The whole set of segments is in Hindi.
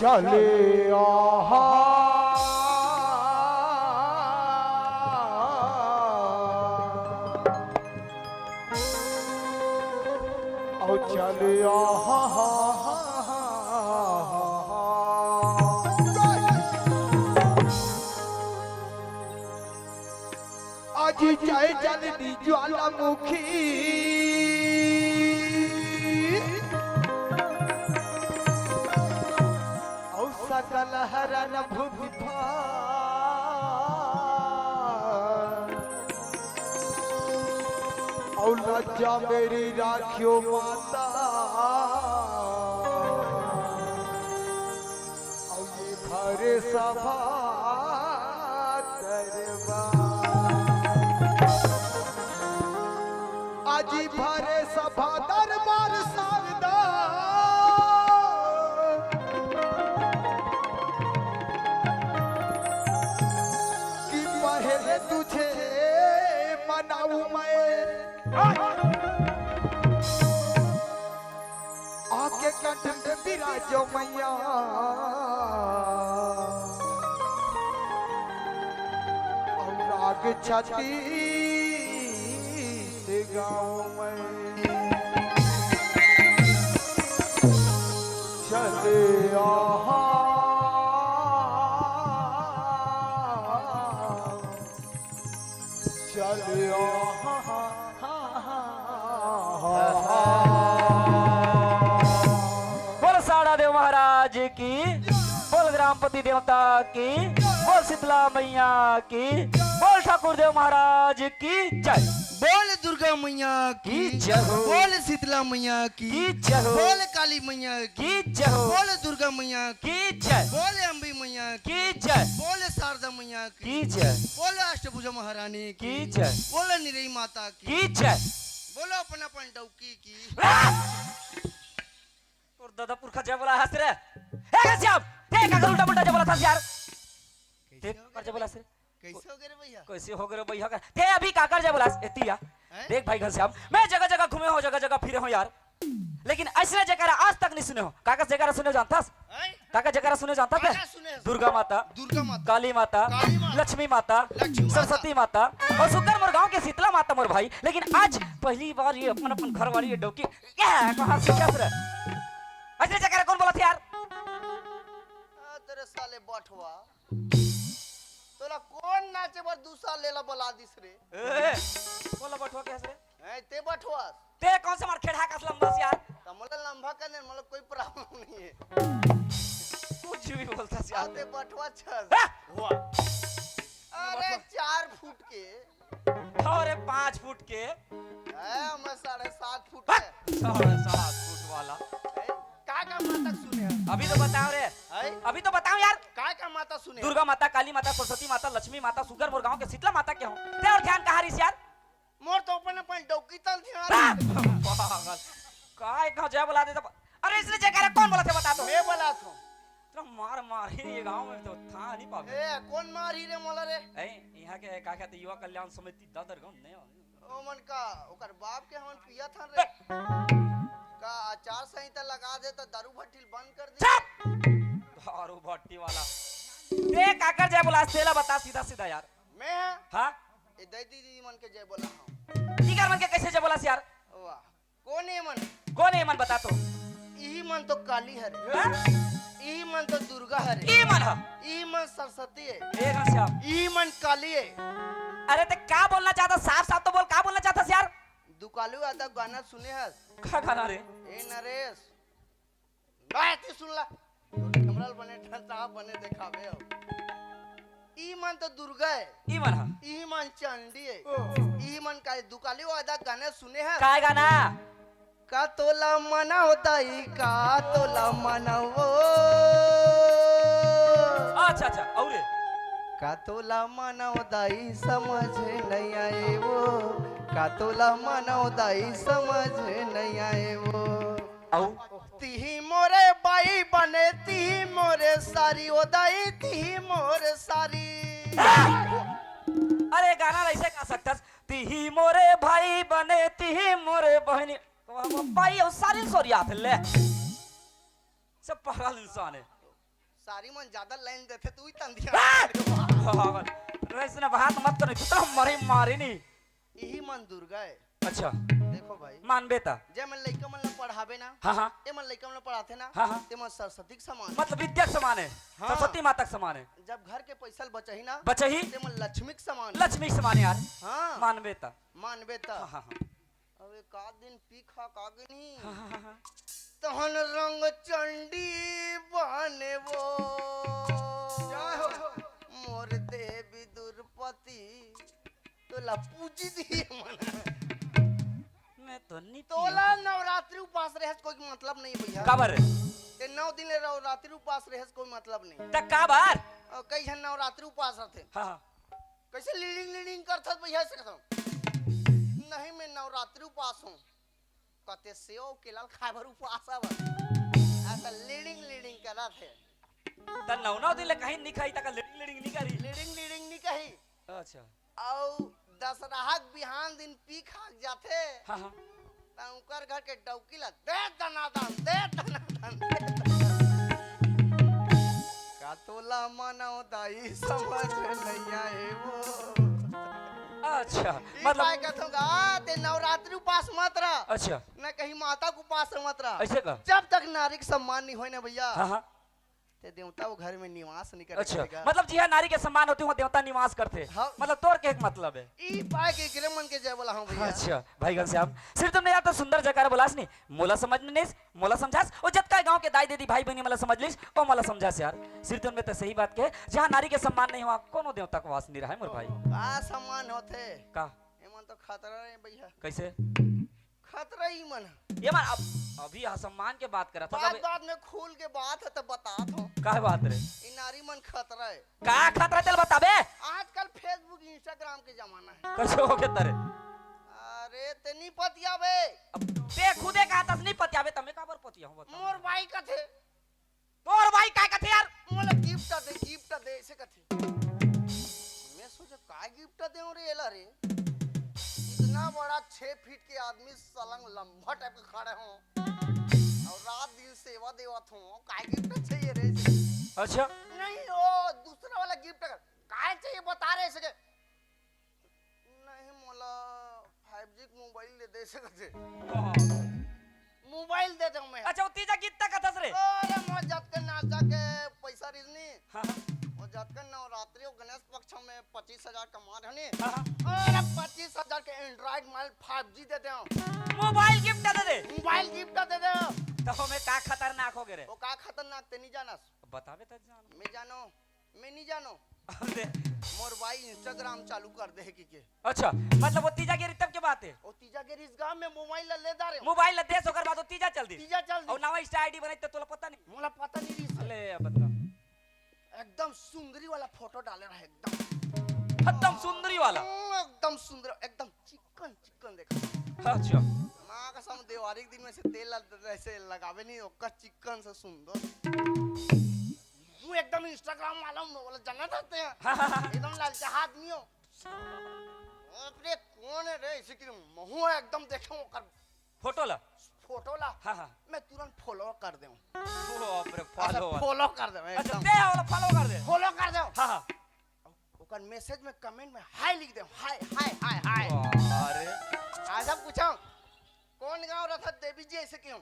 चले आहा ओ चले आहा आज चाहे चलनी ज्वालामुखी सकल हरन भूभा और लज्जा मेरी राखियो माता और ये भरे सभा आज भरे सभा दरबार शारदा तुझे मनाऊं मैं आके कंठ में विराजो मैया और राग छाती से गाऊं मैं चले आहा बोल साड़ा देव महाराज की, बोल ग्रामपति देवता की, बोल शीतला मैया की, बोल ठाकुर देव महाराज की जय, बोल दुर्गा मैया की जय हो, बोल शीतला मैया की जय हो, बोल काली मैया की जय हो, बोल दुर्गा मैया की जय, बोल अम्बी मैया की जय, बोल शारदा मैया की जय, बोल अष्टभुजा महारानी की जय, बोल निरई माता की जय, बोलो अपना पंडौकी की। और दादा पुरखा जय बोला हंस रे, ए श्याम, ते का उल्टा पुल्टा जय बोला था यार, ते कर जय बोला से, कैसे हो गए रे भैया? कैसे हो गए भैया? ते अभी काकर जय बोला एतिया, देख भाई घनश्याम, मैं जगह जगह घूमे हो, जगह जगह फिरे हो यार, लेकिन ऐसे जगह आज तक नहीं सुने हो, काकर जगह सुने जानता? ताका जगरा सुने जानता थे क्या सुने दुर्गा माता, दुर्गा माता काली माता, काली माता, लक्ष्मी माता, लक्ष्मी माता, सरस्वती माता और सुकर मोर गांव के शीतला माता मोर भाई। लेकिन आज पहली बार ये अपन अपन घर वाली ये डोकी क्या कहां से क्या सर अजय जगरा कौन बोला था यार? तेरे साले बठवा तोला कौन नाचे बर दूसरा लेला बोला दिस रे ए बोला बटवा कैसे रे? ए ते बठवा ते कौन से मार खेड़ा का लंबा से यार? तमला लंबा करने मतलब कोई प्रॉब्लम नहीं है कुछ भी बोलता से यार। ते बठवा छस हाँ! हुआ अरे 4 फुट के और 5 फुट के मैं 7.5 फुट हाँ! है 7.5 फुट वाला। का माता सुने अभी तो बताओ रे, है अभी तो बताओ यार। का माता सुने दुर्गा माता, काली माता, सरस्वती माता, लक्ष्मी माता, सुगर मोर गांव के शीतला माता के हो ते और ध्यान कहां रिस यार? मोर तो अपन डौकी तल ध्यान पागल काय कहां जय बुला दे? अरे इसलिए जयकारा कौन बोला थे बता तो? मैं बोला था तेरा मार मार ही ये गांव में तो था नहीं पावे। ए कौन मारी रे मोला रे ए यहां के का कहते युवा कल्याण समिति दादर गांव नहीं ओ मन का ओकर बाप के हमन पिया था रे का आचार संहिता लगा दे तो दारू भट्टी बंद कर दे चुप दारू भट्टी वाला ते काकर जय बुला सेला बता सीधा सीधा यार। मैं हां ए दीदी मन के जय बोला हूं ठीक है मन के कैसे जय बुला यार? वाह कौन है मन कौन है मन बता तो? ई मन तो काली है रे हाँ? ई मन तो दुर्गा है रे ई मन है ई मन सरस्वती है एक हंस ई मन काली है अरे ते क्या बोलना चाहता? साफ साफ तो बोल, क्या बोलना चाहता यार? दुकालू आदा गाना सुने हस क्या गाना रे? ए नरेश बात सुन ला कमरल बने ठंडा बने दिखावे हो ई मन तो दुर्गा है ई मन है ई मन चंडी है ई मन का दुकालू आदा गाना सुने हस काय गाना? का तोला मना होता ही का तोला मना वो अच्छा अच्छा और का तोला मना दाई समझ नहीं आए वो का तोला मना दाई समझ नहीं आए वो औ तिही मोरे बाई बने तिही मोरे सारी ओ दाई तिही मोरे सारी अरे गाना ऐसे गा सकता तिही मोरे भाई बने तिही मोरे बहनी तो भाई और सारी सोरिया थे ले सब पागल इंसान है। सारी मन ज्यादा लाइन देते तू ही तंदिया पागल वैसे ना बात मत करो कितना मरे मारे नहीं। यही मन दुर्गा है अच्छा देखो भाई मान बेटा जब मन लइका मन पढ़ावे ना हाँ हाँ ये मन लइका मन पढ़ाते ना हाँ, हाँ। ते मन सरस्वती के समान मतलब विद्या के समान है हाँ। सरस्वती माता के समान है जब घर के पैसा बचही ना बचे ही ते मन लक्ष्मी के समान लक्ष्मी के समान है यार हाँ मान बेटा मानबे त हाँ हाँ अब एक आध दिन पी खा कागनी हाँ हाँ हाँ तहन रंग चंडी बने वो मोर देवी दुर्पति तोला पूजी दी मन मैं तो नहीं तोला नवरात्रि उपास रहे कोई मतलब नहीं भैया काबर ते 9 दिन ले नवरात्रि उपास रहे कोई मतलब नहीं तक काबर और कई जन नवरात्रि उपास रहते हाँ हाँ कैसे लीडिंग करथत भैया से कहता नहीं मैं नवरात्रि उपास हूँ कहते सेव केला खाए भर उपास अब ऐसा लीडिंग करा थे त नौ दिन ले कहीं नहीं खाई तक लीडिंग नहीं करी लीडिंग नहीं कही अच्छा और दशहरा बिहान दिन पी खा जाते हाँ हाँ उनकर घर के डौकी ला दे दनादन का तोला मानो दाई समझ नहीं आए वो अच्छा मतलब मैं कहूँगा ते नवरात्रि उपास मत रह अच्छा न कहीं माता को उपास मत रह ऐसे का जब तक नारी के सम्मान नहीं होए ना भैया हाँ हाँ ते देवता वो घर में निवास नहीं कर अच्छा सकेगा मतलब जी हाँ नारी के सम्मान होती हूँ देवता निवास करते हाँ। मतलब तोर के एक मतलब है ई पाए के गिरे मन के जय बोला हूँ भैया अच्छा भाई घनश्याम सिर्फ तुमने यार तो सुंदर जयकार बोलास नहीं मोला समझ में नहीं मोला समझास ओ जत का गांव के दाई दीदी भाई बहनी मला समझ लिस ओ मला समझास यार सिर्फ तुमने तो सही बात के जहाँ नारी के सम्मान नहीं हुआ कोनो देवता को वास नहीं रहा है मोर भाई का सम्मान होते का एमन तो खतरा है भैया कैसे खतरा ही मन ये मान अभी सम्मान के बात करा था बाद में खुल के बात है तो बता दो का बात रे ई नारी मन खतरा है का खतरा चल बताबे आजकल फेसबुक इंस्टाग्राम के जमाना है कैसे हो के तरे अरे ते नहीं पतियाबे ते खुदे कहा तस नहीं पतियाबे तमे का बर पतिया हो बता मोर भाई कथे तोर भाई का कथे यार मोला गिफ्ट दे ऐसे कथे मैं सोचा का गिफ्ट दे रे एला रे इतना बड़ा 6 फीट के आदमी सलंग लंबा टाइप का खड़े हो और रात दिन सेवा देवत हूँ काय गिफ्ट चाहिए रे अच्छा नहीं ओ दूसरा वाला गिफ्ट काय चाहिए बता रहे सके नहीं मोला 5G मोबाइल दे सकते मोबाइल दे दूं मैं अच्छा वो तीजा कितना का था रे अरे मो जात के नाचा के पैसा रिजनी हाँ वो जात के नवरात्रि और गणेश पक्ष में 25,000 कमा रहनी हाँ अरे 25,000 के एंड्रॉइड मोबाइल 5G दे दे मोबाइल गिफ्ट दे दे मोबाइल गिफ्ट दे दे तो हमें का खतरनाक हो गए रे वो का खतरनाक ते नहीं जानस बतावे तो जान मैं नहीं जानो अरे, मोर भाई इंस्टाग्राम चालू कर दे के अच्छा मतलब वो तीजा गिरी तब के बात है ओ तीजा के इस गांव में मोबाइल ले दारे मोबाइल ले देस ओकर बाद वो तीजा चल दी तीजा चल और नवा इंस्टा आईडी बनाई तो तोला पता नहीं मोला पता नहीं री अले बता एकदम सुंदरी वाला फोटो डाले रहा एकदम एकदम सुंदरी वाला एकदम सुंदर एकदम चिकन चिकन देखा अच्छा मां कसम देवारी के दिन में से तेल ऐसे लगावे नहीं ओकर चिकन से सुंदर तू एकदम इंस्टाग्राम वाला वाला जाना चाहते हैं एकदम लालचा आदमी हो अरे कौन है रे इसे कि महू एकदम देखो ओकर फोटो ला फोटो ला हाँ हाँ मैं तुरंत फॉलो कर दूं बाप रे फॉलो फॉलो कर दे अच्छा एकदम दे वाला फॉलो कर दे फॉलो कर दो हाँ हाँ ओकर मैसेज में कमेंट में हाय लिख दे हाय हाय हाय हाय अरे आजा पूछो कौन गांव रहा था देवी जी ऐसे क्यों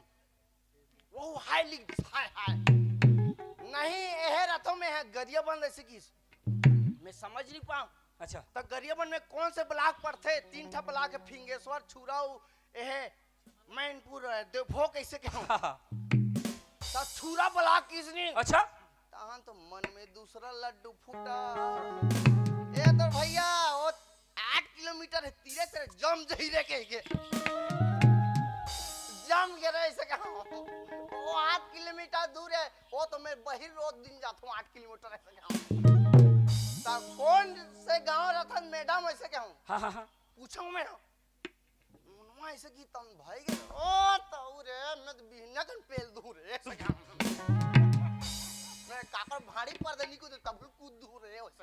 वो हाय लिख दे हाय हाय नहीं यह रथों में है गरियाबंद ऐसे की मैं समझ नहीं पाऊं अच्छा तो गरियाबंद में कौन से ब्लॉक पर थे 3 ठा ब्लॉक है फिंगेश्वर छुराऊ यह मैनपुर देवभोग कैसे कहूं तो छुरा ब्लॉक किसने अच्छा तहन तो मन में दूसरा लड्डू फूटा ये तो भैया वो 8 किलोमीटर है तीरे से जम जही रे के जम के रहे ऐसे कहा वो 8 किलोमीटर दूर है वो तो मैं बहिर रोज दिन जाता हूँ 8 किलोमीटर ऐसे कहा तब कौन से गांव रतन मैडम ऐसे कहूँ हाँ हाँ हाँ पूछूं मैं मुनवा ऐसे की तन भाई के ओ तो रे मैं तो बिहना कन पेल दूर रे ऐसे कहा मैं काकर भाड़ी पर देनी को तब कूद दूर रे वैसे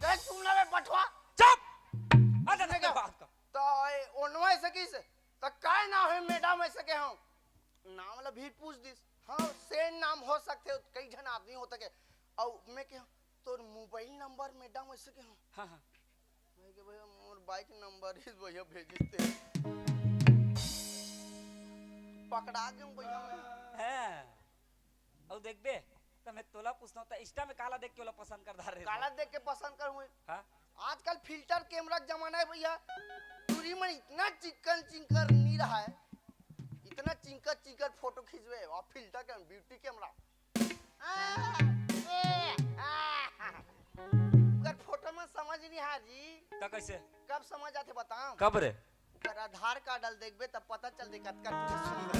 देख तुम ना मैं बटवा चुप आ जा बात का तो ओनवा ऐसे किस तो काय नाम है मैडम ऐसे के हम नाम वाला भीड़ पूछ दिस हां सेम नाम हो सकते हो कई जन आदमी होता के और मैं के तोर मोबाइल नंबर मैडम ऐसे के हम हाँ हाँ मैं के भैया मोर बाइक नंबर इस भैया भेजते पकड़ा के भैया मैं हैं और देख बे तो मैं तोला पूछना होता इंस्टा में काला देख के वाला पसंद कर रहे काला देख के पसंद कर हुए हाँ आजकल फिल्टर कैमरा का जमाना है भैया दूरी में इतना चिकन चिंकर नहीं रहा है इतना चिंकर चिंकर फोटो खींचवे और फिल्टर का ब्यूटी कैमरा अगर फोटो में समझ नहीं आ जी तो कैसे कब समझ आते बताओ कब रे अगर आधार कार्ड डाल देखबे तब पता चल दे कतका सुंदर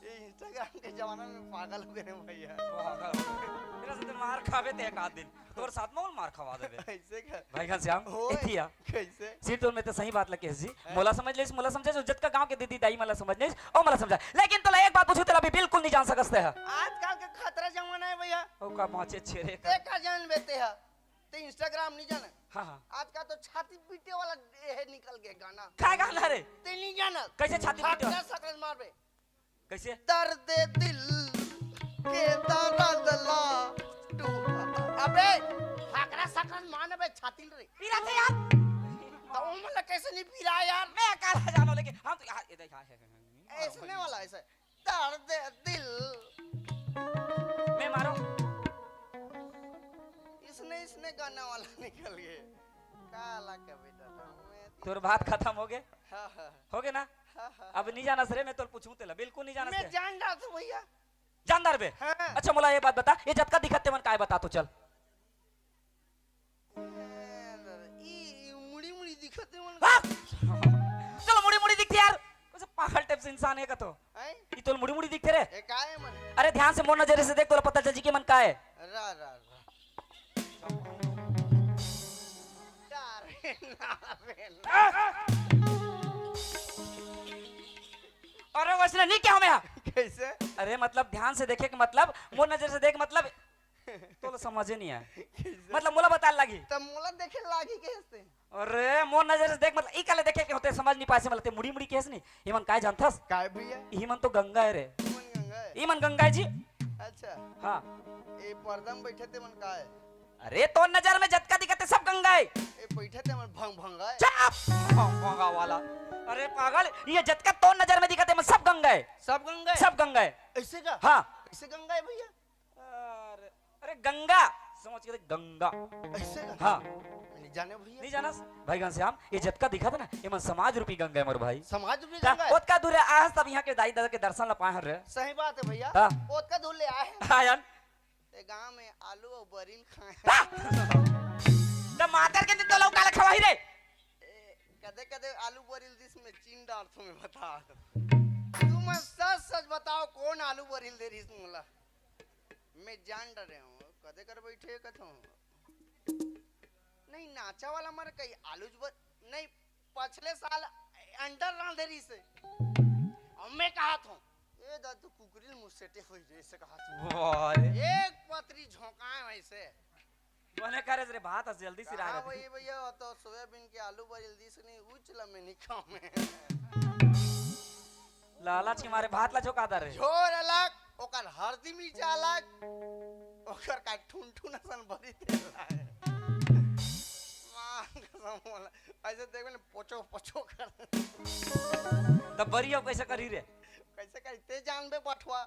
ये इंस्टाग्राम के जमाना में पागल हो गए भैया तेरा से मार खावे ते एक आध दिन तोर साथ में मार खवा देबे ऐसे का भाई घनश्याम इथिया कैसे सीट तोर में तो सही बात लगे जी मोला समझ लेस मोला समझे इज्जत का गांव के दीदी दाई मला समझ लेस ओ मला समझा लेकिन तो एक बात पूछू तेरा भी बिल्कुल नहीं जान सकते है आजकल के खतरा जमाना है भैया ओ का पहुंचे छेरे एक का जान बेते है तो इंस्टाग्राम नहीं जाना हां हां आज का तो छाती पीटे वाला ये निकल गया गाना का गाना रे ते नहीं जाना कैसे छाती पीटे वाला? सकल मार बे कैसे दर्द दिल के दर्द ला तू अबे हाकरा सकल मारने बे छाती रे पीरा थे यार तो उमला कैसे नहीं पीरा यार मैं काला जानो लेकिन हम तो ये देख ऐसे नहीं वाला ऐसे दर्द दिल मैं मारो इसने गाना वाला निकल गए काला का बेटा तोर बात खत्म हो गए हां हां हो गए ना अब नहीं जाना सरे मैं तो पूछूं तेला बिल्कुल नहीं जाना मैं से जान रहा था भैया जानदार बे हाँ। अच्छा मोला ये बात बता ये जतका दिखते मन काय बता तो चल ई मुड़ी मुड़ी दिखते मन हाँ! चलो मुड़ी मुड़ी दिखती यार कैसे पागल टाइप से इंसान है का तो हैं ये तो मुड़ी मुड़ी दिखते रे ए काहे मन अरे ध्यान से मोर नजर से देख तो पता चल जी के मन का है रा रा रा अरे वैसे नहीं क्या हमें यहाँ कैसे अरे मतलब ध्यान से देखे कि मतलब मोर नजर से देख मतलब तो समझे नहीं है मतलब मोला बता लगी तब मोला देखे लागी कैसे अरे मोर नजर से देख मतलब ई काले देखे के होते ते समझ नहीं पाए से मलते मुड़ी मुड़ी केस नहीं इमन काय जानथस काय भैया इमन तो गंगा है रे मन गंगा है इमन गंगा है जी अच्छा हाँ ए पर्दा में बैठे थे मन का है अरे तो नजर में जटका दिखते सब गंगा है ए बैठे थे मन भंग भंगा है चुप गंगा वाला अरे पागल ये जटका तो नजर में दिखते मैं सब गंगा है सब गंगा है सब गंगा है ऐसे का हाँ ऐसे गंगा है भैया अरे गंगा समझ के गंगा ऐसे का हाँ नहीं जाने भैया नहीं जाना भाई घनश्याम ये जटका दिखा था ना ये मन समाज रूपी गंगा है मोर भाई समाज भी गंगा है ओत का दूर है आज तब यहाँ के दाई दादा के दर्शन ला पाए रे सही बात है भैया हाँ। ओत का धुल ले आए हैं आयन ते गांव में आलू और बरील खाए तो मातर के दिन तो लोग काले खवाही रे कदे कदे आलू बरील दिस में चीन डार्थों में बता तुम सच सच बताओ कौन आलू बरील दे रही मोला मैं जान डरे हूँ कदे कर बैठे कथो नहीं नाचा वाला मर कई आलू नहीं पिछले साल अंडर रांधेरी से और मैं कहा था ए दादू कुकरील मुसेटे होई रे से कहा था एक पतरी झोंकाए वैसे बने करे रे भात जल्दी से हां रहा वही भैया तो सोयाबीन के आलू बरील दिस नहीं उचला में नहीं खाओ में लालच के मारे भात ला झोका दे रे झोर अलग ओकर हल्दी मिर्च अलग ओकर का ठुनठुन सन भरी देला है मां कसम वाला ऐसे देखो ना पोचो पोचो कर तब बरियो कैसे करी रे कैसे करते जानबे बठवा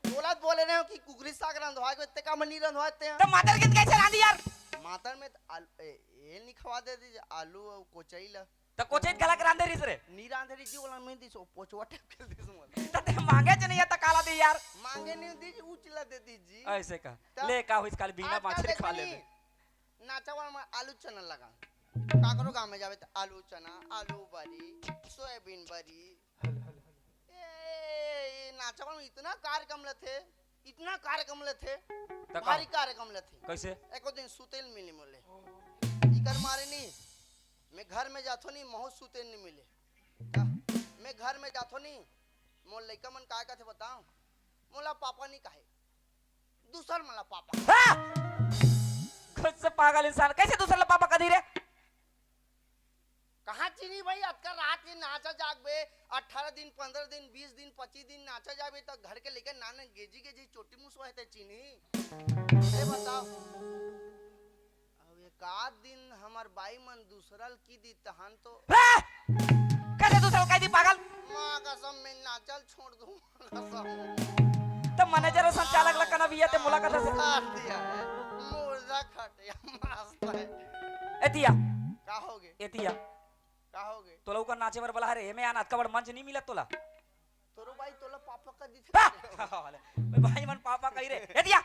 बोलत बोले रहे हो कि कुकरी साग रंधवा के इतने का मनी रंधवाते हैं तो मातर के कैसे रांधी यार मातर में ये नहीं खवा दे दीजिए आलू और कोचैला तो कोचेत गला के रांधे रिस रे नी रांधे जी वाला में दिसो पोचवा टेप के दिस मोल तो ते मांगे च नहीं है तो काला दे यार मांगे नहीं दीजिए उचला दे दीजिए ऐसे का ले का होइस काल बिना माछरे खा ले नाचावा में आलू चना लगा काकरो गांव में जावे तो आलू चना आलू बरी सोयाबीन बरी ए नाचावा में इतना कार्यक्रम थे इतना कार्यक्रम थे भारी कार्यक्रम थे कैसे एको दिन सुतेल मिली मोले इकर मारे नहीं मैं घर में जाथो नहीं महु सुतेल नहीं मिले मैं घर में जाथो नहीं मोल लइका मन काय का थे बताओ मोला पापा नहीं कहे दूसर मला पापा खुद से पागल इंसान कैसे दूसरा ला पापा कदी रे कहाँ चीनी भाई अतका रात के नाचा जागबे 18 दिन 15 दिन 20 दिन 25 दिन नाचा जाबे तो घर के लेकर नाना गेजी गेजी चोटी मुसवा है चीनी ये बताओ अब एक आध दिन हमार बाई मन दूसरा की दी तहन तो कैसे दूसरा कह दी पागल मां कसम मैं नाचल छोड़ दूं कसम तो मैनेजर और संचालक लग कना बिया ते मुलाकात से काट दिया है मुर्दा खटिया मस्त है एतिया का होगे एतिया का होगे तो लोग का नाचे बर बला रे एमे आना कबड़ मंच नहीं मिला तोला तोरो भाई तोला पापा का दी भाई मन पापा कही रे एतिया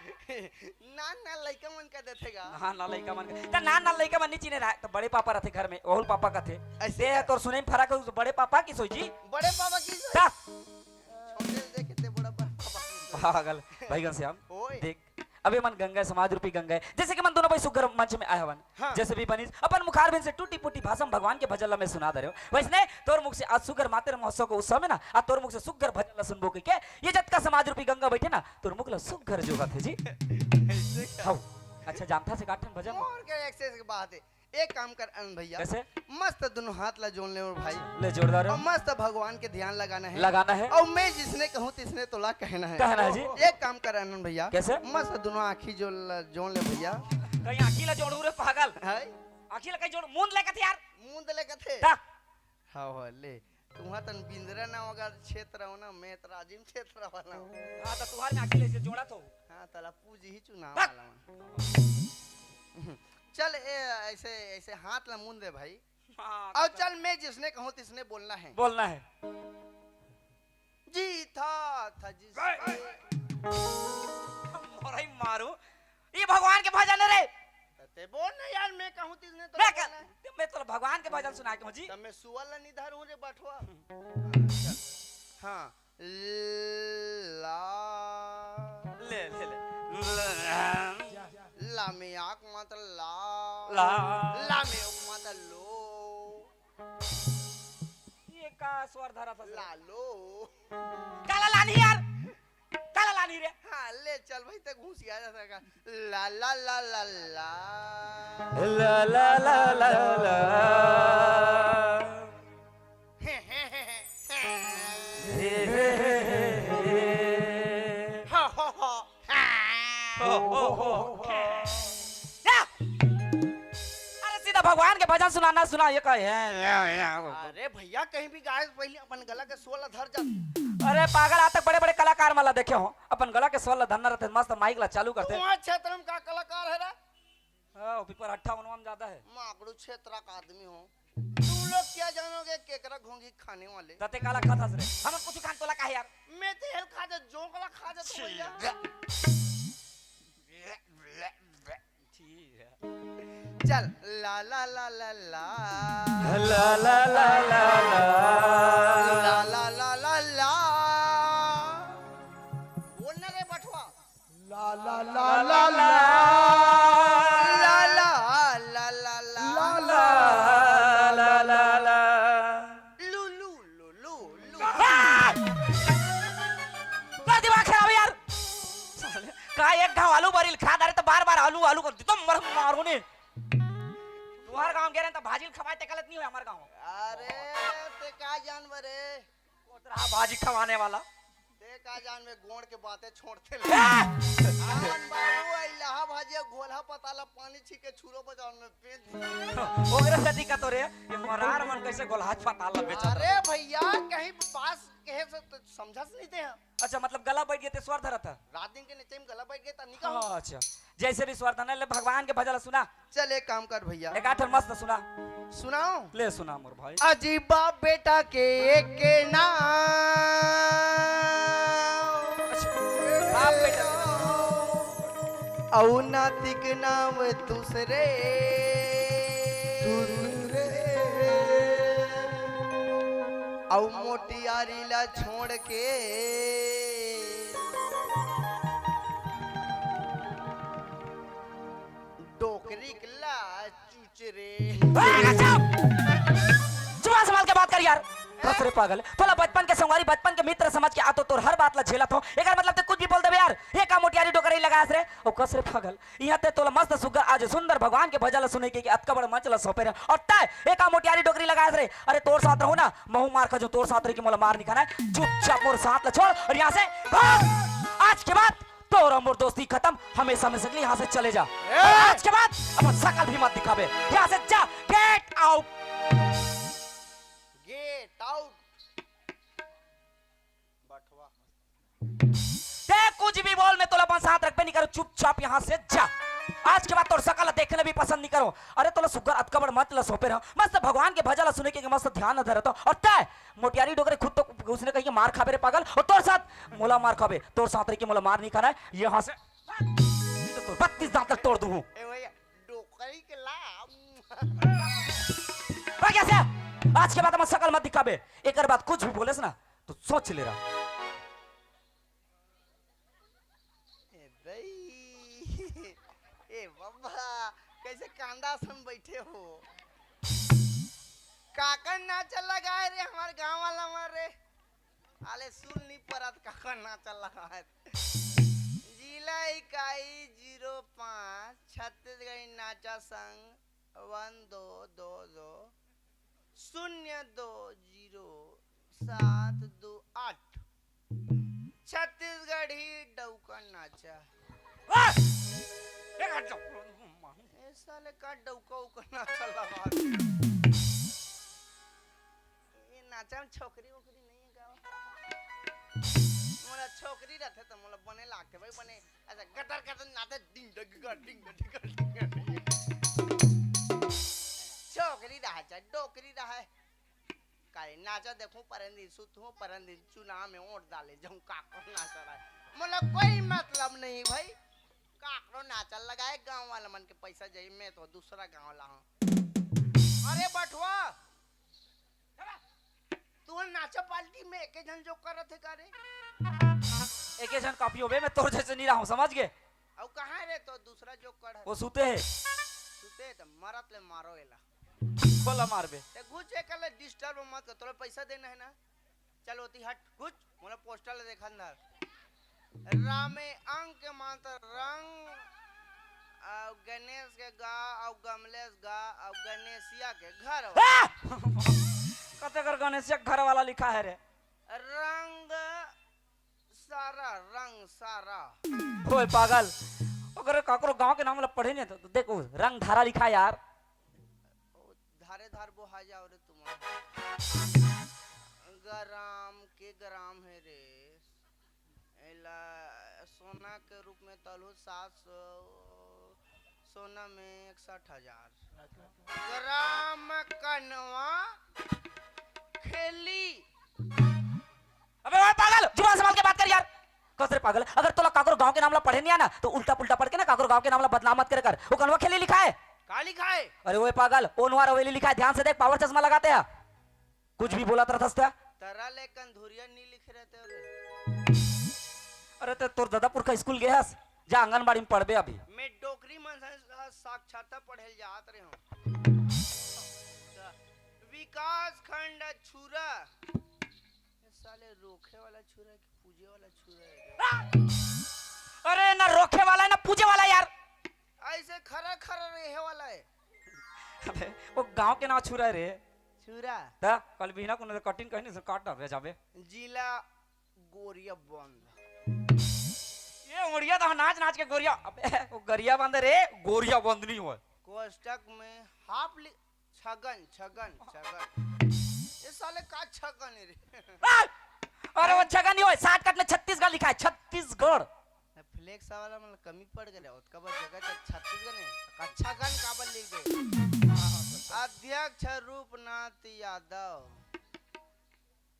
ना ना लइका मन का देथेगा हां ना लइका मन त ना लइका मन नीचे ने रहा तो बड़े पापा रहते घर में ओहुल पापा का थे ऐसे है तो सुने में फरक है बड़े पापा की सोई जी बड़े पापा की ता छोटे देखते बड़ा पापा पागल भाई घनश्याम ओए देख अबे मन गंगा समाज रूपी गंगा है जैसे कि मन दोनों भाई सुगर मंच में आया हवन हाँ। जैसे भी बनीस अपन मुखार बिन से टूटी फूटी भाषण भगवान के भजन ला में सुना दे रहे हो वैसने तोर मुख से आज सुगर मातेर महोत्सव को उत्सव में ना आज तोर मुख से सुगर भजन ला सुनबो के ये जत का समाज रूपी गंगा बैठे ना तोर मुख ला सुगर जो थे जी हाउ अच्छा जानता से काठन भजन और क्या एक्सेस की बात है एक काम कर अन भैया कैसे मस्त दोनों हाथ ला जोड़ ले और भाई ले जोरदार और मस्त भगवान के ध्यान लगाना है लगाना है और मैं जिसने कहूँ तिसने तोला कहना है कहना है जी एक काम कर अनन भैया कैसे मस्त दोनों आँखी जोड़ ले भैया कहीं आखी ला जोड़ू रे पागल है आखी ला कहीं जोड़ मुंड लेके थे यार मुंह ले कथे ता हाँ ले तुम्हारा तन बिंदरा ना होगा क्षेत्र हो ना मैं तराजिम क्षेत्र वाला हूँ हां तो तुम्हारे में आखी ले जोड़ा तो हाँ तला पूजी ही चुनाव वाला हूँ चल ऐसे ऐसे हाथ ला मुंह दे भाई और चल मैं जिसने कहूँ तिसने बोलना है बोलना है जी था जिसने मोरई मारू ये भगवान के भजन रे ते बोल ना यार मैं कहूँ तिसने तो मैं बोलना है मैं तो भगवान के भजन सुना के जी तब मैं सुअल निधर हूँ रे बठवा हाँ ला ले ले ले ला में आँख मात्र ला ला ला में उक मात्र लो ये का स्वर धरा था ला लो काला लानी यार काला लानी रे हाँ ले चल भाई तक घूसी आ जाता का ला ला ला ला ला ला ला ला ला ला ला भगवान के भजन सुनाना सुना ये कहे अरे भैया कहीं भी गाय से पहले अपन गला के सोला धर जा। अरे पागल आज तक बड़े बड़े कलाकार माला देखे हो अपन गला के स्वर धरना रहते मस्त माइक ला चालू करते वहाँ क्षेत्र में का कलाकार है रे? हां ऊपर 58 में ज्यादा है माकड़ू क्षेत्र का आदमी हो तुम लोग क्या जानोगे केकरा घोंगी खाने वाले तते काला खाता रे हम कुछ खान तोला काहे यार मैं तो हेल खा दे जो कला खा दे तो भैया ठीक है चल ला ला ला ला ला ला ला ला ला ला ला ला ला ला बोलना रे बटवा ला ला ला ला ला ला ला ला ला ला ला ला ला लू लू लू लू लू कर दिमाग खराब है यार साले का एक घाव आलू बरील खा रहे तो बार बार आलू आलू कर तो मर मारू ने तुम्हारे गांव गए तो भाजी खवाए ते गलत नहीं हुआ हमारे गांव अरे ते का जानवर है रहा भाजी खवाने वाला ते का जानवर गोड़ के बातें छोड़ते ले आवन बाबू इलाहा भाजी घोला पताला पानी छीके छुरो बजावन में पेल ओकरे से दिक्कत हो रे ये मरार मन कैसे गोलहाज पताल बेचा अरे भैया कहीं पास कहे से तो समझस नहीं थे अच्छा मतलब गला बैठ गए थे स्वर धरा था रात दिन के नीचे में गला बैठ गया था निकल अच्छा जैसे भी स्वर धरने ले भगवान के भजन सुना चल एक काम कर भैया एक आठ मस्त सुना सुनाओ ले सुना मोर भाई अजीबा बेटा के एक के नाम बाप बेटा औ नातिक नाम दूसरे दूसरे औ मोटियारी ला छोड़ के डोकरी ला चुचरे जुबान संभाल के बात कर यार कसरे पागल तोला बचपन के संगवारी बचपन के मित्र समझ के आतो तोर हर बात ला झेलत हो एकर मतलब ते कुछ भी बोल देबे यार ये का मोटियारी डोकरी लगास रे ओ कसरे पागल यहां ते तोला मस्त सुगर आज सुंदर भगवान के भजन सुने के अतका बड़ मंच ला सोपे रे और तय ये का मोटियारी डोकरी लगास रे अरे तोर साथ रहू ना महू मार खा जो तोर साथ रे की मोला मार नहीं खाना है चुपचाप मोर साथ ला छोड़ और यहां से भाग आज के बाद तोर और मोर दोस्ती खत्म हमेशा में सगली यहां से चले जा आज के बाद अपन शकल भी मत दिखावे यहां से जा गेट आउट गेट आउट बटवा ते कुछ भी बोल मैं तोला अपन साथ रखबे नहीं करो चुपचाप यहां से जा आज के बाद तोर शकल देखने भी पसंद नहीं करो अरे तोला सुगर अतकबड़ मत ला सोपे रहो मस्त भगवान के भजन सुने के मस्त ध्यान न धरतो और तय मोटियारी डोकरे खुद तो उसने कही मार खाबे रे पागल और तोर साथ मोला मार खाबे तोर साथ रे के मोला मार नहीं खाना है यहां से तो तोर 32 दांत तक तोड़ दूं ए भैया डोकरी के ला कैसे आज के बाद हम शकल मत दिखाबे एक बात कुछ भी बोलेस ना तो सोच ले रहा ए बाबा कैसे कांदा सन बैठे हो काका नाचल लगा है रे हमारे गांव वाला मारे आले सुन नहीं परत काका नाचल लगा है जिला इकाई 05 छत्तीसगढ़ नाचा संघ 1220 728 छत्तीसगढ़ी डौका नाचा साले का डौका उका नाचा लगा ये नाचा में छोकरी वोकरी नहीं है गाँव मोला छोकरी रहते तो मोला बने लागते भाई बने ऐसा गटर गटर नाचे डिंग डग डिंग डग छोकरी रहा चाहे डोकरी रहा काले नाचा देखूं परंदी सुतूं परंदी चुनाव में वोट डाले जाऊं काको नाचा रहा मोला कोई मतलब नहीं भाई काकरो नाचा लगाए गांव वाला मन के पैसा जाई मैं तो दूसरा गांव ला हूं अरे बटवा तू नाचा पार्टी में एक जन जो करत है करे एक जन काफी होबे मैं तोर जैसे नहीं रहा हूं समझ गए अब कहां रे तो दूसरा जो कर वो सूते है सुते तो मरत ले मारो एला बोला मारबे ते कुछ एकले डिस्टर्ब मत कर तोरे पैसा देना है ना चल होती हट कुछ मोला पोस्टर ले देखा अंदर रामे अंक के मात्र रंग और गणेश के गा और गमलेश गा और गणेशिया के घर कते कर गणेश घर वाला लिखा है रे रंग सारा ओए पागल अगर काकरो गांव के नाम ला पढ़े नहीं तो देखो रंग धारा लिखा है यार उधार बोहा जाओ रे तुम्हारा ग्राम के ग्राम है रे एला सोना के रूप में तलू 700 सोना में 61,000 ग्राम कनवा खेली। अबे ओए पागल जुबान संभाल के बात कर यार। कसरे पागल अगर तोला काकोर गांव के नाम ला पढ़े नहीं आना तो उल्टा पुल्टा पढ़ के ना काकोर गांव के नाम ला बदनाम मत करे कर। वो कनवा खेली लिखा है। का लिखा है? अरे ओए पागल ओनवार हवेली लिखा है ध्यान से देख पावर चश्मा लगाते हैं कुछ भी बोला तरह था। तरा लेकिन धुरिया नहीं लिख रहते रे। अरे तो तोर दादापुर का स्कूल गया जा आंगनबाड़ी में पढ़बे अभी। मैं डोकरी मन साक्षरता पढ़े जात रहे हूँ। विकास खंड छुरा साले रोखे वाला छुरा कि पूजे वाला छुरा है? अरे ना रोके वाला है ना पूजे वाला यार। ऐसे खरा खरा रहे वाला है। अबे वो गांव के नाम छुरा रे छुरा ता कल भी ना कोनो कटिंग कहने से काट दे जाबे। जिला गोरिया बंद ये उड़िया तो नाच नाच के गोरिया अबे वो गरिया बंद रे गोरिया बंद नहीं हुआ। कोष्टक में हाफ छगन छगन छगन ये साले का छगन है रे। अरे वो जगह नहीं हो शॉर्टकट में छत्तीसगढ़ लिखा है छत्तीसगढ़। फ्लेक्स वाला मतलब कमी पड़ गया उसका बाद जगह छत्तीसगढ़ ने अच्छा गन काबल लिख गए। अध्यक्ष रूपनाथ यादव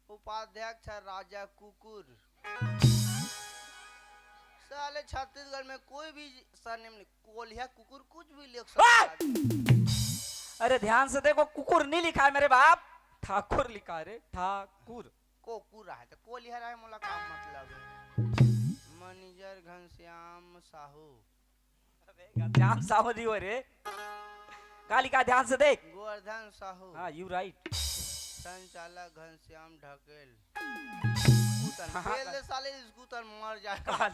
उपाध्यक्ष राजा कुकुर। साले छत्तीसगढ़ में कोई भी सरनेम नहीं कोलिया कुकुर कुछ भी लिख सकता है। अरे ध्यान से देखो कुकुर नहीं लिखा है मेरे बाप ठाकुर लिखा है रे ठाकुर। कोकुर है तो कोलिया है मोला काम मतलब है। मैनेजर घनश्याम साहू। घनश्याम साहू जी हो रे का लिखा ध्यान से देख। गोवर्धन साहू। हाँ यू राइट। संचालक घनश्याम ढकेल। पहले साले स्कूटर मर जाएगा।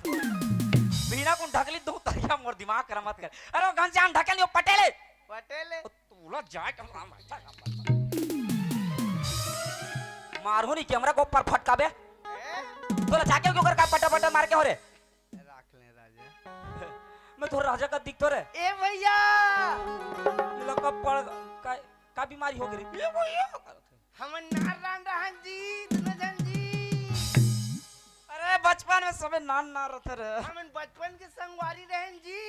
बिना को ढकली दो तरिया मोर दिमाग कर मत कर। अरे घनश्याम ढकेल यो पटेल पटेल तूला जाए मारू नहीं कैमरा को ऊपर फटकाबे तोला जाके क्यों कर का पटा पटा मार के हो रे। रख ले राजा मैं तो राजा का दिख तो रे। ए भैया लका पड़ का बीमारी हो गई ए भैया हम नार रान रहन जी दुनजन जी। अरे बचपन में सबे नान नार रहते रे। हम बचपन के संगवारी रहन जी।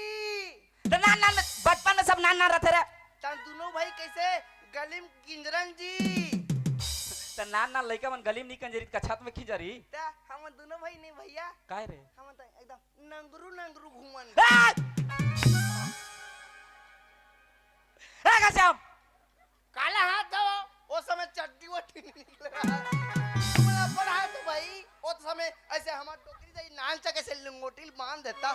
तो नान नान बचपन में सब नान नान रहते रे। तन दोनों भाई कैसे गलिम किंजरन जी। तो नान नान लइका मन गली में नहीं कंजरी का छत में खिजरी। ता हम दोनों भाई नहीं भैया काहे रे हम तो एकदम नंगरू नंगरू घूमन। ए घनश्याम काला हाथ दो वो समय चट्टी वट्टी निकल रहा है। तुम्हारा पर हाथ तो भाई वो समय ऐसे हमार टोकरी जाई नान चा कैसे लंगोटी बांध देता।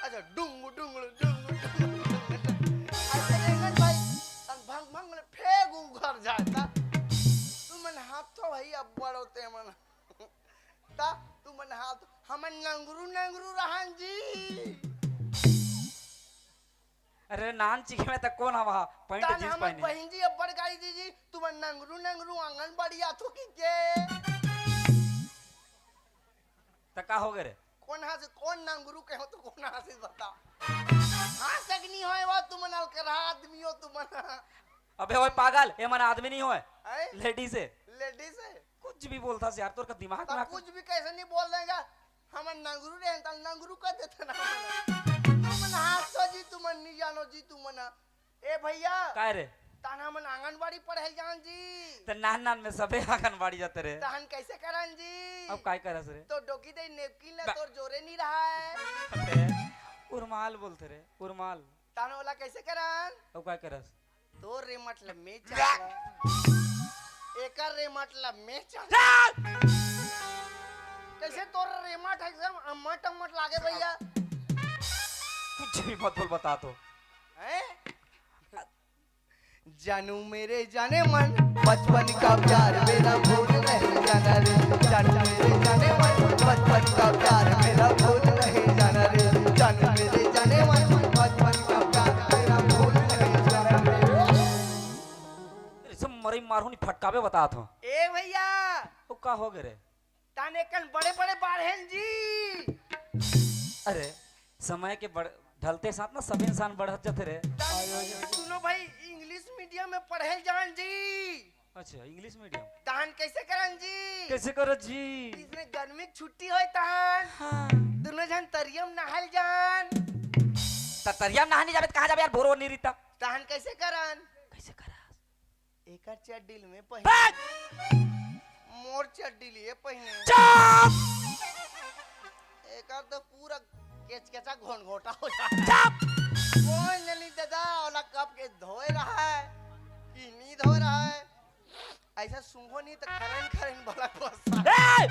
अच्छा डुंगु डुंगु डुंगु ऐसे रेंगन भाई तन भंग भंग में फेंक घर जाता। तुमन हाथ तो भाई अब बड़ोते मन ता तुमन हाथ हम नंगरू नंगरू रहन जी। अरे नान चिके में तक कौन हवा पॉइंट तान जींस हम पहनी बहन जी अब्बड़ गाड़ी जी तुमन नंगरू नंगरू आंगन बढ़िया तो की के तका हो गए रे। कौन हाथ से कौन नंगरू के हो तो कौन हाथ से बता। हां सगनी होए वो तुमन अलकरा आदमी हो तुमन। अबे ओए पागल ये मन आदमी नहीं होए है लेडीज है लेडीज है कुछ भी बोलता से यार तोर का दिमाग तब ना कुछ भी कैसे नहीं बोल देगा। हम नंगरू रहन तन नंगरू कर देते ना तुमन हाथ तो जी तुमन नहीं जानो जी तुमन। ए भैया काहे रे ताना मन आंगनबाड़ी पढ़े जान जी। तो नान नान में सबे आंगनबाड़ी जाते रे। तहन कैसे करन जी अब काय करस रे तो डोकी दे नेपकिन ले तोर जोरे नहीं रहा है। अबे उरमाल बोलते रे उरमाल ताना वाला कैसे करन अब काय करस तोर रे मतलब में चाचा एकर रे मतलब में चाचा कैसे तोर रे मत एकदम अम्मट अम्मट लागे भैया। कुछ भी मत बोल बता तो हैं जानू मेरे जाने मन बचपन का प्यार मेरा भूल नहीं जाना रे। जानू मेरे जाने मन बचपन का प्यार मेरा भूल नहीं जाना रे। जानू मेरे जाने मन बचपन का प्यार मेरा भूल नहीं जाना रे। सब मरी मारू नहीं फटकावे बता तो ए भैया वो का हो गए रे। ताने कन बड़े बड़े बाढ़ हैं जी। अरे समय के ढलते साथ ना सब इंसान बढ़त जाते रे। सुनो भाई, इंग्लिश मीडियम में पढ़े जान जी। अच्छा इंग्लिश मीडियम। तहन कैसे करन जी? कैसे करो जी? इसमें गर्मी की छुट्टी होय तहन। हाँ। दोनों जन तरियम नहल जान। तरिया नहाने जाबे कहां जाबे यार, बोरो नहीं रीता। तहन कैसे करन? कैसे करा? एकर चड्डी में बस! पहिने। मोर चड्डी लिए पहिने। चुप! एकर तो पूरा केचकेचा घोंघोटा हो जाता। चुप! कौन नहीं दादा, ओला कब के धोए रहा है कि नहीं धो रहा है? ऐसा सुंघो नहीं तो खरन खरन वाला कोसा। ए!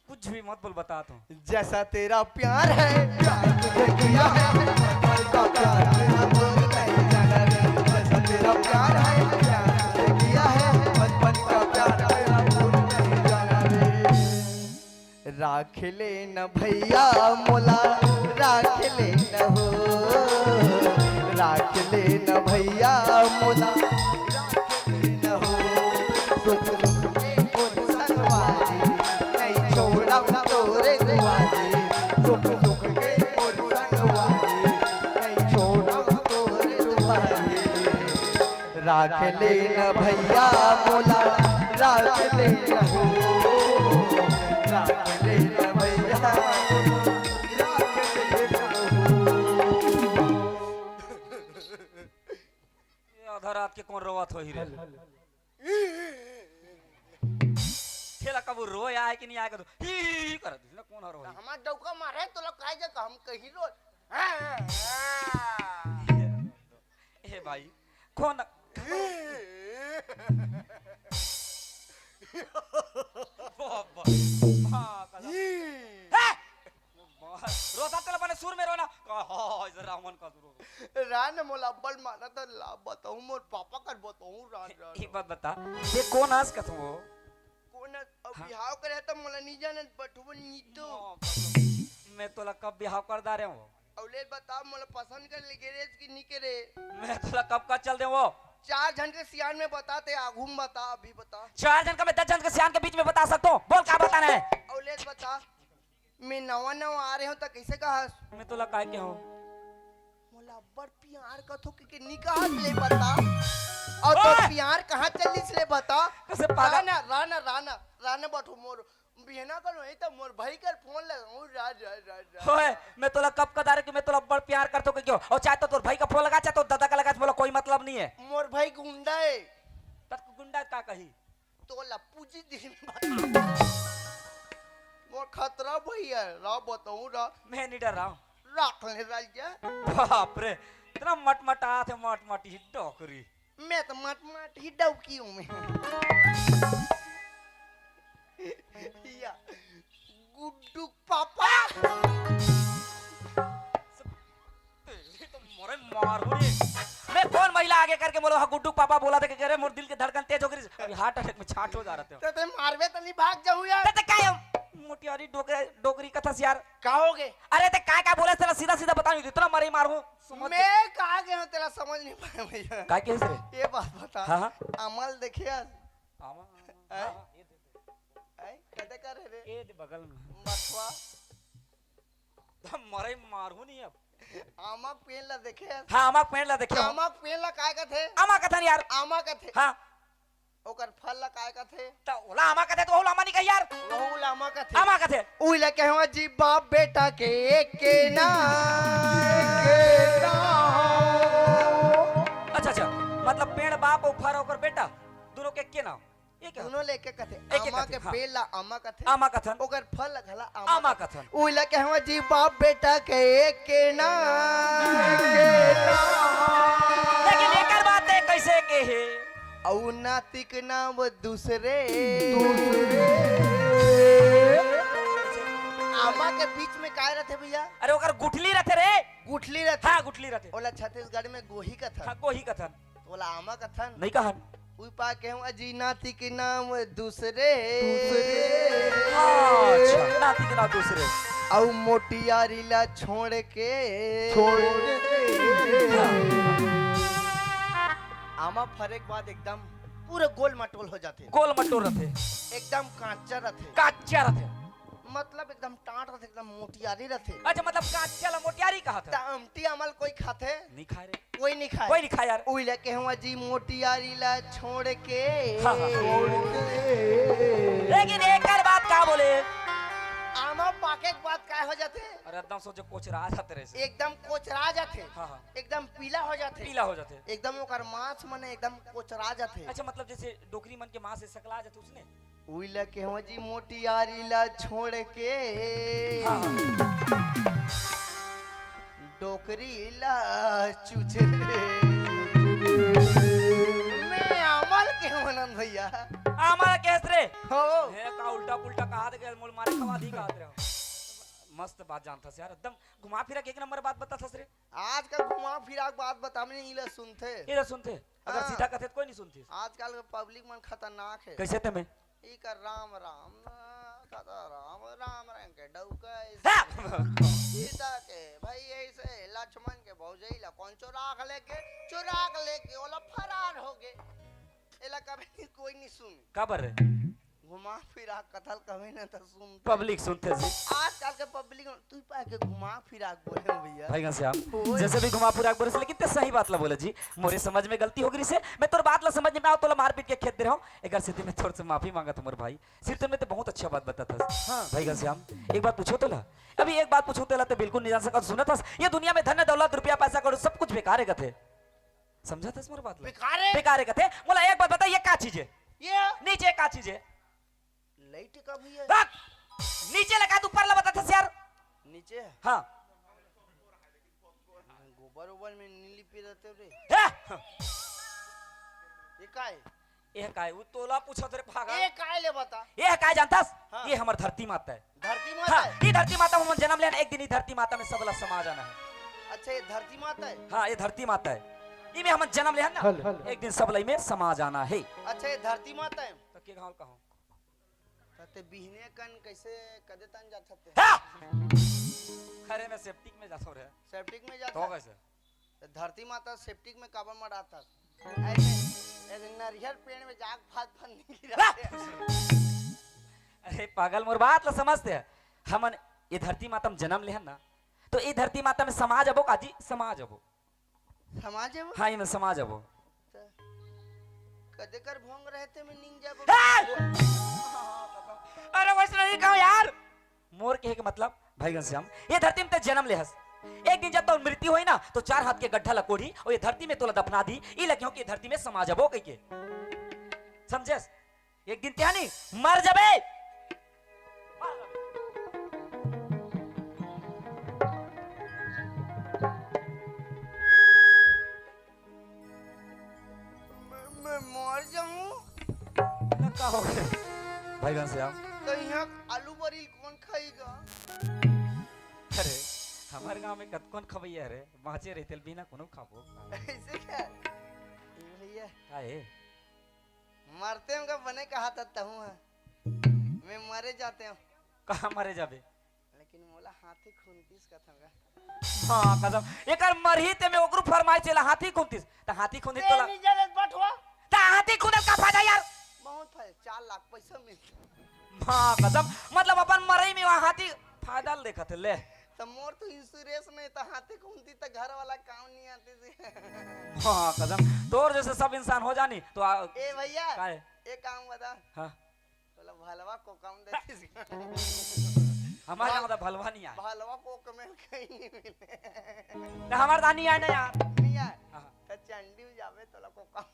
कुछ भी मत बोल, बताता हूँ। जैसा तेरा प्यार है, प्यार तुझे किया है, बचपन का प्यार तेरा भूल नहीं जाना रे। जैसा तेरा प्यार है, प्यार तुझे किया है, बचपन का प्यार तेरा भूल नहीं जाना रे। राख ले न भैया मोला, राख ले न हो, राख ले न भैया मोला, राख ले न हो। सुख दुख में कोई संगवारी, नहीं छोड़ा तोरे दुआरे। सुख दुख के कोई संगवारी, नहीं छोड़ा तोरे दुआरे। राख ले न भैया मोला, राख ले न हो, राख ले न भैया मोला, राख ले न हो। ये आधा रात के कौन रोवत हो ही रे? खेला कब रोया है कि नहीं आएगा तो ही कर दूसरा कौन रो? हमार डौका मारे तो लोग काहे जगह हम कहीं रो। ए भाई कौन? बाबा हां कला है रोता तेला बने सुर में रोना हां इधर रामन का रो। रान मोला बल मारा तो ला बताऊं मोर पापा कर बताऊं रान रान। एक बात बता, ये कौन आस का तू? कौन अब बिहाव करे तो मोला नहीं जाने बटुब नी तो। मैं तोला कब बिहाव कर दा रहे हूं? औले बता मोला पसंद कर ले गेरेज की नहीं करे। मैं तोला कब का चल दे वो? 4 जन के सियान में बताते आगू में बता, अभी बता। 4 जन का मैं 10 जन के सियान के बीच में बता सकता हूं, बोल क्या बताना है? औले बता, मैं नवा नवा आ रहे हूं तो कैसे कहा? मैं तोला काहे के हूं? मोला बड़ प्यार कथो के निकाह ले बता। और तो ओए! प्यार कहां चलिस ले बता। कैसे पागल? राना राना राना राना बठो मोर बिहना करो है तो मोर भाई कर फोन लगाऊं रा रा रा रा। ओए मैं तोला कब का दारे कि मैं तोला बड़ प्यार करतो के क्यों? और चाहे तो तोर भाई का फोन लगा, चाहे तो दादा का लगा, बोला कोई मतलब नहीं है। मोर भाई गुंडा है तक गुंडा का कही? तो लपूजी दिन बता। मोर खतरा भैया रा बताऊं रा। मैं नहीं डर रहा हूं। राख ले राजा। बाप रे इतना मटमटा थे, मटमटी डोकरी। मैं तो मट मट ही डौकी हूं मैं। या गुड्डू पापा ये तो मोरे मारो रे। मैं कौन महिला आगे करके बोलो हाँ गुड्डू पापा बोला था कि कह रहे मोर दिल के धड़कन तेज हो गई, अभी हार्ट अटैक में छाट हो जा रहे थे। ते मारवे तो नहीं भाग जाऊं यार। ते काय मोटियारी डोकरी कथा से यार कहोगे? अरे ते काय बोले तेरा सीधा सीधा बता, इतना मरे मारू मैं कहा गया हूं तेरा समझ नहीं पाया भैया। काय के रे? ये बात बता। हाँ, हाँ। अमल देखिए आमा हैं? ये दे कहते कर रे ये दे बगल में मथवा हम मरे मारू नहीं अब। आमा पेन ला देखे। हाँ आमा पेड़ ला देखियो। आमा पेन ला काय का थे? आमा कथन यार। आमा का थे। हाँ ओकर फल ला काय का थे? तो ओला आमा कथे तो ओला आमा नहीं कही यार। वहु ला आमा का थे। आमा कथे उइला कहवा जी बाप बेटा के एक के ना अच्छा अच्छा, मतलब पेड़ बाप और फर होकर बेटा दोनों के नाम एक है। दोनों लेके कथे। एक आमा कथे, के हाँ। पेड़ ला आमा का थे। आमा कथन ओकर फल ला घला आमा आमा कथन। उइला कहवा जी बाप बेटा के एक के ना लेकिन एकर बात है कैसे के है? औ नातिक नाम दूसरे आमा के बीच में काय रहते भैया? अरे ओकर गुठली रहते रे। गुठली रहते। हाँ गुठली रहते। ओला छत्तीसगढ़ में गोही का था। हाँ कोही कथन ओला आमा का था नहीं कहन। उई पा कहवा जी नातिक नाम दूसरे हाँ, अच्छा नाती के नाम दूसरे। औ मोटियारी ला छोड़ के आमा फरे के बाद एकदम पूरे गोल मटोल हो जाते। गोल मटोर रहते, एकदम कांचा रहते। कच्चा रहते। मतलब एकदम टाट रहते, एकदम मोटियारी रहते। अच्छा मतलब काचल मोटियारी कहा था। अमटी अमल कोई खाते नहीं खा रहे, कोई नहीं खाए, कोई नहीं खा यार। उई लेके हुआ जी मोटियारी ला छोड़ के। हाँ, हाँ। लेकिन एक और बात का बोले, आमा पाके के बाद क्या हो जाते? अरे एकदम सोचो कोचरा जाते रहे से। एकदम कोचरा जाते। हाँ, हाँ। एकदम पीला हो जाते। पीला हो जाते। एकदम ओकर मांस मने एकदम कोचरा जाते। अच्छा मतलब जैसे डोकरी मन के मां से सकला जाते उसने। उई लेके हुआ जी मोटियारी ला छोड़ के। हाँ, हाँ। डोकरी ला चुचे मैं अमल के मनन भैया हमारा केस रे हो हे का उल्टा पुल्टा कहा दे के मोल मारे खवा दी कहा दे। मस्त बात जानता से यार, एकदम घुमा फिरा के एक नंबर बात बता था रे। आज का घुमा फिरा के बात बताने इले सुनते ये सुनते अगर हाँ। सीधा कथे तो कोई नहीं सुनती। आजकल का पब्लिक मन खतरनाक है। कैसे थे मैं ई कर राम राम कदा राम राम रंग के डौका हाँ। सीता के भाई ऐसे लक्ष्मण के भौजाई ला कौन चुरा लेके ओला फरार हो गए। एला कभी कोई नहीं सुन खबर घुमा फिरा कथल कभी न तो सुन पब्लिक सुनते जी। आजकल के पब्लिक तू पा के घुमा फिरा के बोले भैया भाई श्याम जैसे भी घुमा फिरा के बोले लेकिन ते सही बात ला बोले जी। मोरे समझ में गलती हो गई से मैं तोर बात ला समझ में आओ तोला मारपीट के खेत दे रहा हूं। एक स्थिति में थोड़ा सा माफी मांगा तुमर भाई सिर तुमने तो बहुत अच्छा बात बता था। हां भाई श्याम एक बात पूछो तोला, अभी एक बात पूछो तोला तो बिल्कुल नहीं जान सका सुना था। ये दुनिया में धन दौलत रुपया पैसा करो सब कुछ बेकार है कथे, समझा था मोर बात ला? बेकार है कथे। मोला एक बात बता ये का चीज है? ये नीचे का चीज है? लाइट का भी है नीचे लगा तू ऊपर ला बता था यार। नीचे हां गोबर ओबर में नीली पी रहते रे। ये काय वो तोला पूछो तेरे भागा ये काय ले बता ये काय जानतास? हाँ। ये हमर धरती माता है। धरती माता हाँ, है? ये धरती माता में जन्म लेना एक दिन ही धरती माता में सबला समा जाना है। अच्छा ये धरती माता है? हाँ ये धरती माता है, इमे हम जन्म लेना एक दिन सबला में समा जाना है। अच्छा ये धरती माता है तो के गांव कहूं तते बिहने कन कैसे कदे तन जा सकते? अरे मैं सेप्टिक में जाता हूं रे। सेप्टिक में जाता तो कैसे धरती माता सेप्टिक में काबर में डालता ऐसे एक नारियल पेड़ में जाग फाद फन नहीं गिरा। अरे पागल मोर बात ला समझते है हमन ये धरती माता में जन्म लेहन ना तो ये धरती माता में समाज अबो काजी समाज अबो समाज है वो? हाँ ये में समाज अबो कदे कर भोंग रहते में नींद जाबो। अरे वैसे नहीं कहो यार मोर के मतलब भाई घनश्याम ये धरती में ते जन्म ले हस एक दिन जब तो मृत्यु हुई ना तो 4 हाथ के गड्ढा लकोड़ी और ये धरती में तोला दफना दी ई लगियो कि धरती में समाज अबो कह के समझस एक दिन त्या नहीं मर जबे। मैं मर जाऊं ना का हो गया भाई घनश्याम? तो यहाँ आलू बरील कौन खाएगा? अरे हमारे गांव में कतकोन खबैया रे माचे रहते बिना कोनो खाबो ऐसे क्या ये भैया काहे मरते हूँ का बने कहा था हूँ मैं मरे जाते हूँ कहां मरे जाबे? लेकिन मोला हाथी खूंतीस का था हां कसम एकर मरही ते में ओकरू फरमाई चला हाथी खूंतीस त हाथी खूंतीस तोला नहीं जाने बटवा त हाथी खूंतीस का फायदा यार? बहुत फायदा 4 लाख पैसा मिलता। हां कसम मतलब अपन मरही में वहां हाथी फायदा देखत ले तो मोर तो इंश्योरेंस नहीं था हाथी खूंती तो घर वाला काम नहीं आते थे। हां कसम तोर जैसे सब इंसान हो जानी तो ए भैया काहे एक काम बता हां बोला भलवा को काम देती हमारे गांव में भलवा नहीं आए भलवा को कमेल कहीं नहीं मिले त हमार दानी आए ना यार नहीं आए हां तो चंडी जावे तो को काम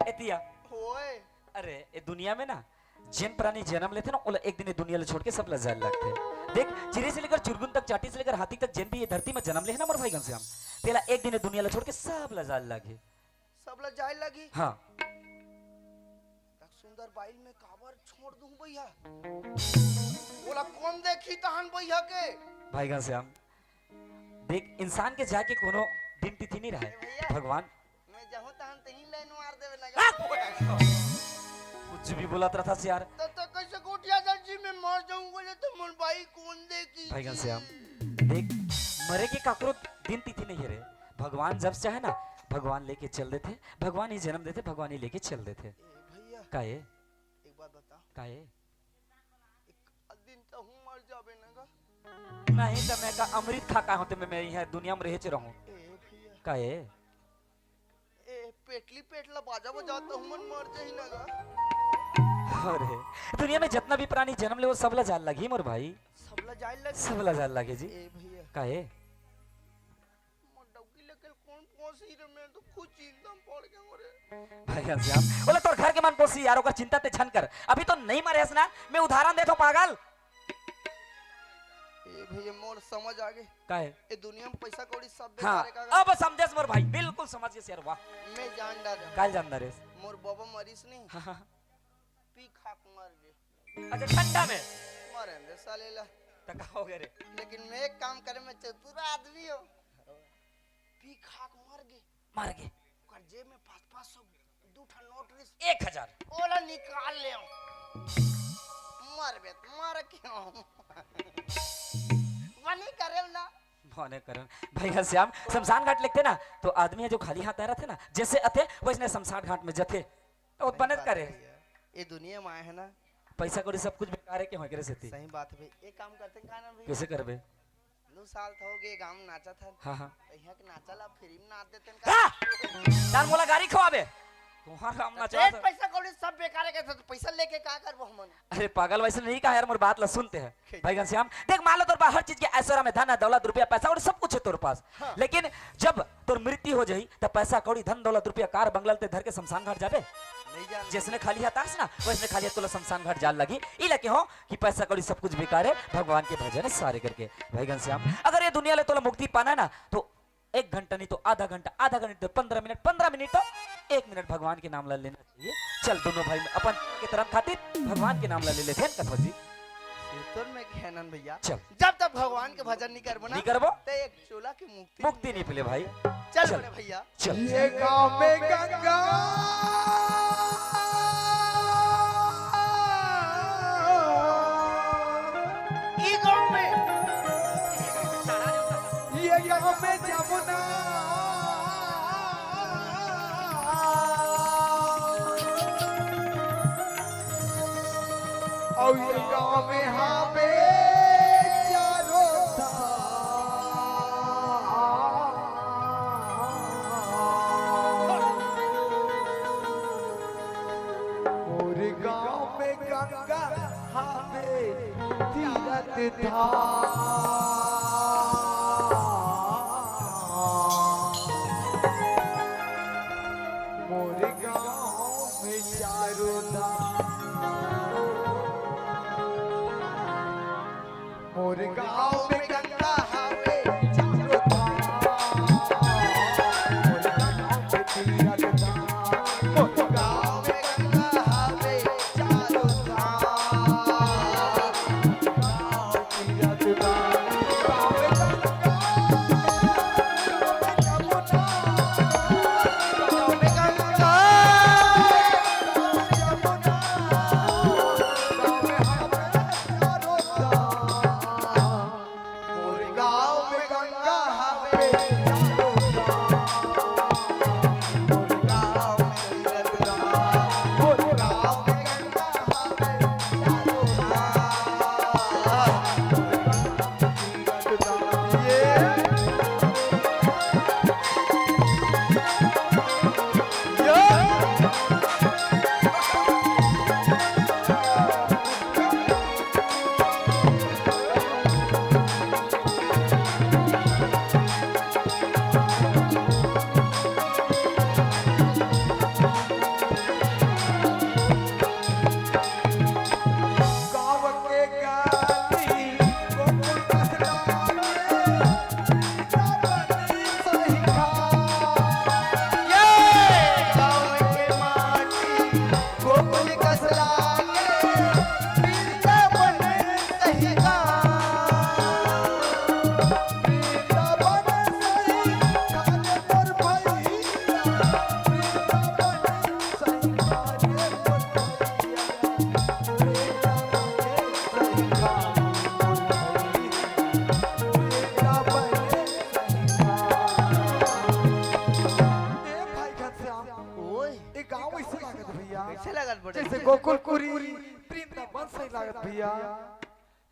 एतिया होए। अरे ये दुनिया में ना जिन प्राणी जन्म लेते ना ओला एक दिन ये दुनिया ले छोड़ के सब लजाल लगते। देख चिड़े से लेकर चुरगुन तक चाटी से लेकर हाथी तक जिन भी ये धरती में जन्म ले ना मोर भाई घनश्याम तेला एक दिन ये दुनिया ले छोड़ के सब लजाल लगे। सब लोग जाए लगी हाँ तक सुंदर बाइल में काबर छोड़ दूं भैया बोला कौन देखी तहन भैया के भाई घनश्याम देख इंसान के जाके कोनो दिन तिथि नहीं रहा भगवान मैं जाऊं तहन तही लाइन मार देवे लगा कुछ भी बोलत रहा था यार। तो कैसे गोटिया जी में मर जाऊं बोले तो मन भाई कौन देखी भाई घनश्याम देख मरे के काकरो दिन तिथि नहीं है रे। भगवान जब चाहे ना भगवान लेके चल देते, भगवान ही जन्म देते, भगवान ही लेके चल देते। भैया काहे एक बात बता काहे नहीं तो मैं का अमृत खा का होते मैं यहाँ दुनिया में रहे रहूं ए भैया का है ए पेटली पेटला बाजा बजाता हूँ मन मर जाही ना गा अरे दुनिया में जितना भी प्राणी जन्म ले वो सबला जान लगी मोर भाई सबला जाए लगे सबला जान लगे जी ए भैया का है मोडौकी लेके कौन पहुंची रे मैं तो खुद चिंता में पड़ गया मोरे भाई घनश्याम बोले तोर घर के मन पोसी यारों का चिंता ते छन कर अभी तो नहीं मरे हस ना मैं उदाहरण देता हूं पागल ए भैया मोर समझ आ गए का है ए दुनिया में पैसा कौड़ी सब हाँ बेकार का अब समझे मोर भाई बिल्कुल समझ गए यार वाह मैं जान डाल काल जानदार है मोर बाबा मरीज नहीं हाँ, हाँ। पी खाक मर गए अच्छा ठंडा में मरे रे साले ला तका हो गए रे लेकिन मैं एक काम करे मैं चतुर आदमी हूँ पी खाक मर गए मार गए ओकर जेब में 500 दूठा नोट रिस 1000 ओला निकाल ले मर बे मर क्यों वनी करे ना भोने करन भाई घनश्याम शमशान घाट लिखते ना तो आदमी है जो खाली हाथ आया थे ना जैसे अथे वैसने शमशान घाट में जथे तो बनत करे ये दुनिया में आए है ना पैसा कौड़ी सब कुछ बेकार है क्यों करे से सही बात है एक काम करते हैं ना भाई कैसे करबे 2 साल हो गए गांव में नाचा था हाँ हाँ यहाँ के नाचा ला फ्री में नाच देते हैं हाँ! दान मोला गाड़ी खवाबे तुम्हारा हम नाचा एक पैसा कौड़ी सब बेकार है कैसे पैसा लेके का करबो हमन अरे पागल वैसे नहीं कहा यार मोर बात ला सुनते हैं भाई घनश्याम देख मान लो तोर पास हर चीज के ऐश्वर्य में धन है दौलत रुपया पैसा और सब कुछ है तोर पास हाँ। लेकिन जब तोर मृत्यु हो जाई तब पैसा कौड़ी धन दौलत रुपया कार बंगला ते धर के शमशान घाट जाबे नहीं जान जिसने खाली हाथ आस ना वैसने खाली हाथ तोला शमशान घाट जाल लगी ई लगे हो कि पैसा कौड़ी सब कुछ बेकार है भगवान के भजन है सारे करके भाई घनश्याम अगर ये दुनिया ले तोला मुक्ति पाना है ना तो 1 घंटा नहीं तो आधा घंटा तो 15 मिनट 15 मिनट तो 1 मिनट भगवान के नाम ला लेना चाहिए चल दोनों भाई में अपन के तरफ खातिर भगवान के नाम ला ले लेते हैं कथवा जी शीतल में घैनन भैया चल जब तक भगवान के भजन नहीं करबो ना नहीं करबो तो एक चोला की मुक्ति मुक्ति नहीं पिले भाई चल बड़े भैया चल ये गांव में गंगा ई गांव में ये गांव में जमुना और ये गांव में हावे चारों और गांव में गंगा हावे तीरथ मोर गांव में चारों मोर गांव में गंगा हावे चारों मोर गांव में तीरथ मोर गांव में गंगा हावे चारों तीरथ गांव में गंगा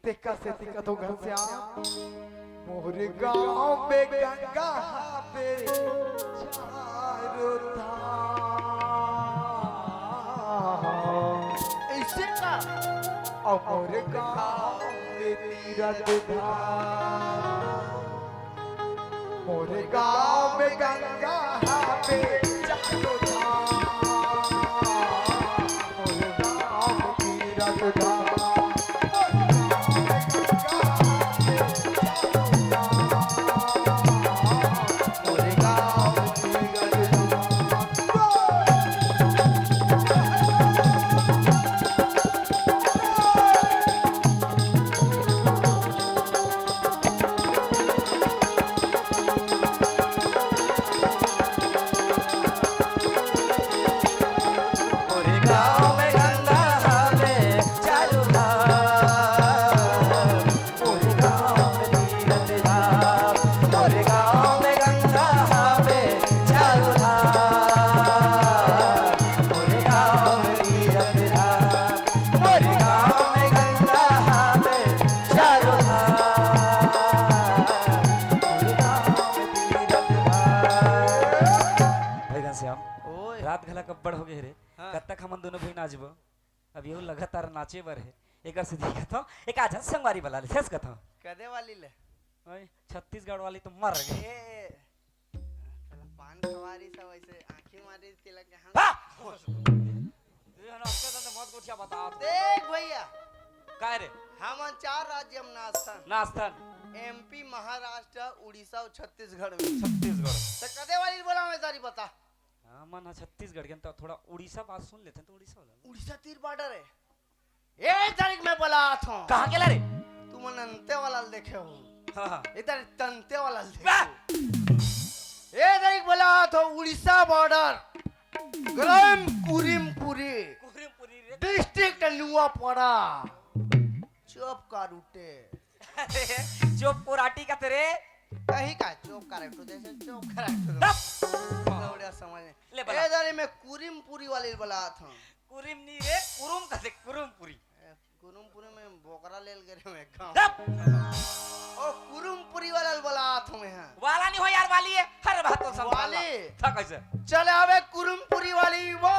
देखा से दिखा तो घर से आ मोरे गांव में गंगा पे चारों धाम ऐसे का और मोरे गांव में तीरथ धाम मोरे गांव में गंगा पे चारों धाम मोरे गांव में तीरथ धाम रात घला कब्बड़ हो गए रे हाँ। कब तक हम दोनों भाई नाचबो अब यहू लगातार नाचे बर है एक से दिखत हो एक आज संगवारी वाला ले सेस कथा कदे वाली ले ओए छत्तीसगढ़ वाली तो मर गई ए चला पान खवारी सब ऐसे आंखें मारी तिलक के हा! हम ये ना हमसे तो मत कुछ बता देख भैया काय रे हम 4 राज्य में नाचतन नाचतन एमपी महाराष्ट्र उड़ीसा और छत्तीसगढ़ में छत्तीसगढ़ तो कदे वाली बोला मैं तारी बता हां मन छत्तीसगढ़ के तो थोड़ा उड़ीसा बात सुन लेते हैं तो उड़ीसा वाला उड़ीसा तीर बॉर्डर है 1 तारीख में बोला था कहां गेला रे तू मन अंते वाला देखे हो हां हां इधर तंते वाला वाह! देखे 1 तारीख बोला था उड़ीसा बॉर्डर ग्राम कुरिमपुरी कुरिमपुरी रे डिस्ट्रिक्ट नुआपड़ा चौप का रूटे जो पुराटी का तेरे कहीं का चौप का रूटे जैसे चौप का रूटे लौड़िया समझ ले बला। इधर में कुरिमपुरी वाली बोला था कुरिम नी रे कुरुम का से कुरुमपुरी कुरुमपुरी में बोकरा लेल गए मैं गांव दप ओ कुरुमपुरी वाला बोला था मैं वाला नहीं हो यार वाली है हर बात तो संभाल वाली? था कैसे चले आवे कुरुमपुरी वाली वो